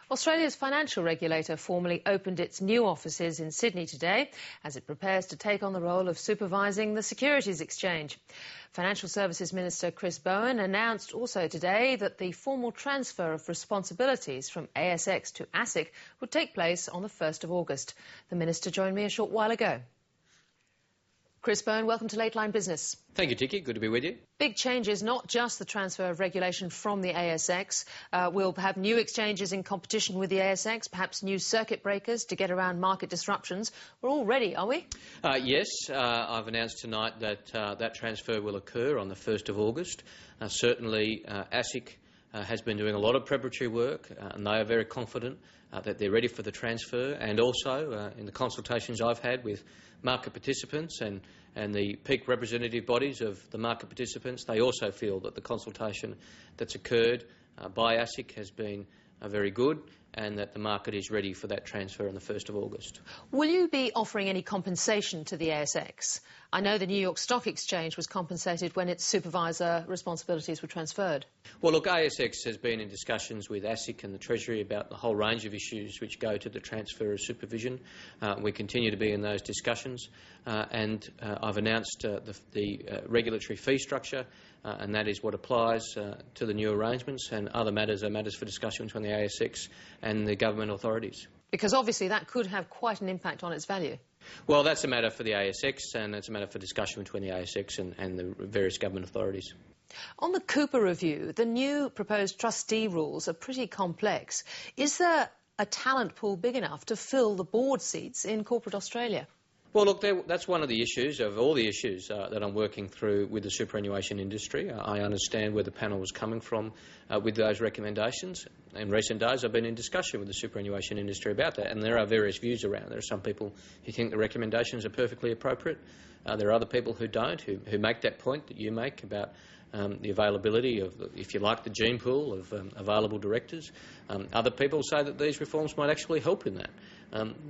Australia's financial regulator formally opened its new offices in Sydney today as it prepares to take on the role of supervising the securities exchange. Financial Services Minister Chris Bowen announced also today that the formal transfer of responsibilities from ASX to ASIC would take place on the 1st of August. The Minister joined me a short while ago. Chris Bowen, welcome to Late Line Business. Thank you, Tikki. Good to be with you. Big changes, not just the transfer of regulation from the ASX. We'll have new exchanges in competition with the ASX, perhaps new circuit breakers to get around market disruptions. We're all ready, are we? Yes, I've announced tonight that that transfer will occur on the 1st of August. Certainly, ASIC has been doing a lot of preparatory work and they are very confident that they're ready for the transfer, and also in the consultations I've had with market participants and the peak representative bodies of the market participants, they also feel that the consultation that's occurred by ASIC has been very good and that the market is ready for that transfer on the 1st of August. Will you be offering any compensation to the ASX? I know the New York Stock Exchange was compensated when its supervisor responsibilities were transferred. Well, look, ASX has been in discussions with ASIC and the Treasury about the whole range of issues which go to the transfer of supervision. We continue to be in those discussions and I've announced the regulatory fee structure and that is what applies to the new arrangements, and other matters are matters for discussion between the ASX and the government authorities. Because obviously that could have quite an impact on its value. Well, that's a matter for the ASX and it's a matter for discussion between the ASX and the various government authorities. On the Cooper review, the new proposed trustee rules are pretty complex. Is there a talent pool big enough to fill the board seats in corporate Australia? Well, look, that's one of the issues, of all the issues that I'm working through with the superannuation industry. I understand where the panel was coming from with those recommendations. In recent days, I've been in discussion with the superannuation industry about that, and there are various views around. There are some people who think the recommendations are perfectly appropriate. There are other people who don't, who make that point that you make about the availability of, if you like, the gene pool of available directors. Other people say that these reforms might actually help in that.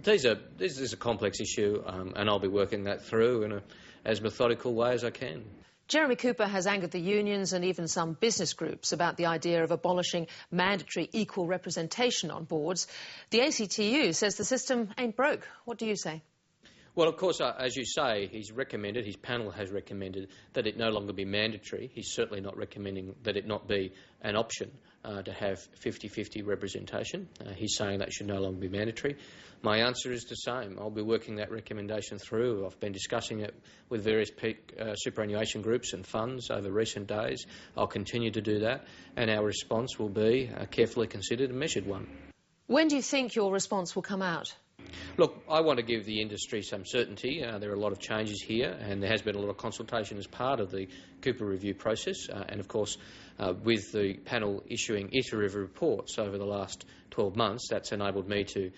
This is a complex issue and I'll be working that through in as methodical way as I can. Jeremy Cooper has angered the unions and even some business groups about the idea of abolishing mandatory equal representation on boards. The ACTU says the system ain't broke. What do you say? Well, of course, as you say, his panel has recommended that it no longer be mandatory. He's certainly not recommending that it not be an option to have 50-50 representation. He's saying that should no longer be mandatory. My answer is the same. I'll be working that recommendation through. I've been discussing it with various peak superannuation groups and funds over recent days. I'll continue to do that, and our response will be a carefully considered and measured one. When do you think your response will come out? Look, I want to give the industry some certainty. There are a lot of changes here and there has been a lot of consultation as part of the Cooper review process and of course with the panel issuing iterative reports over the last 12 months, that's enabled me to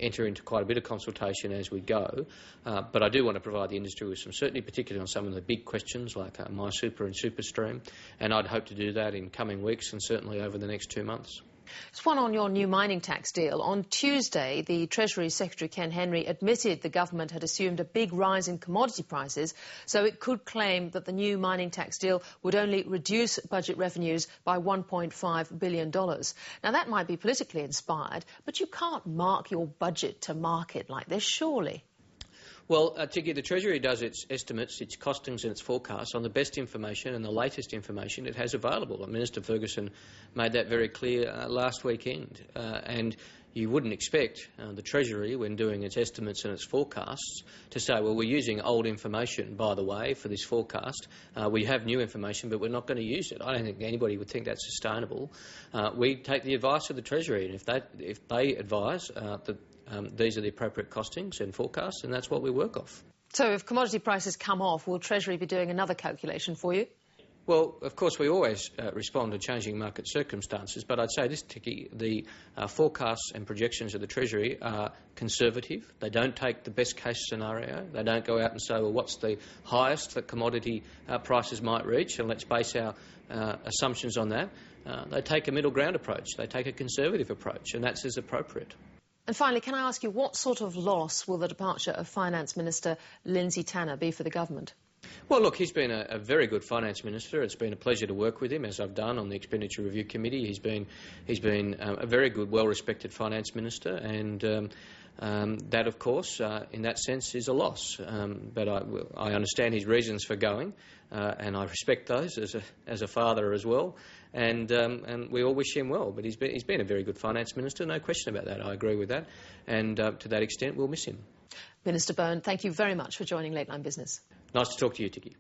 enter into quite a bit of consultation as we go. But I do want to provide the industry with some certainty, particularly on some of the big questions like MySuper and SuperStream, and I'd hope to do that in coming weeks and certainly over the next 2 months. Just one on your new mining tax deal. On Tuesday, the Treasury Secretary Ken Henry admitted the government had assumed a big rise in commodity prices, so it could claim that the new mining tax deal would only reduce budget revenues by $1.5 billion. Now, that might be politically inspired, but you can't mark your budget to market like this, surely. Well, Tikki, the Treasury does its estimates, its costings and its forecasts on the best information and the latest information it has available. Minister Ferguson made that very clear last weekend. And you wouldn't expect the Treasury, when doing its estimates and its forecasts, to say, well, we're using old information, by the way, for this forecast. We have new information, but we're not going to use it. I don't think anybody would think that's sustainable. We take the advice of the Treasury, and if they advise that these are the appropriate costings and forecasts, and that's what we work off. So if commodity prices come off, will Treasury be doing another calculation for you? Well, of course, we always respond to changing market circumstances, but I'd say this, Tikki, the forecasts and projections of the Treasury are conservative. They don't take the best-case scenario. They don't go out and say, well, what's the highest that commodity prices might reach, and let's base our assumptions on that. They take a middle ground approach. They take a conservative approach, and that's as appropriate. And finally, can I ask you, what sort of loss will the departure of Finance Minister Lindsay Tanner be for the government? Well, look, he's been a very good finance minister. It's been a pleasure to work with him, as I've done on the Expenditure Review Committee. He's been a very good, well-respected finance minister, and that, of course, in that sense, is a loss. But I understand his reasons for going, and I respect those as a father as well. And we all wish him well. But he's been a very good finance minister, no question about that. I agree with that, and to that extent, we'll miss him. Minister Bowen, thank you very much for joining Late Line Business. Nice to talk to you, Tiki.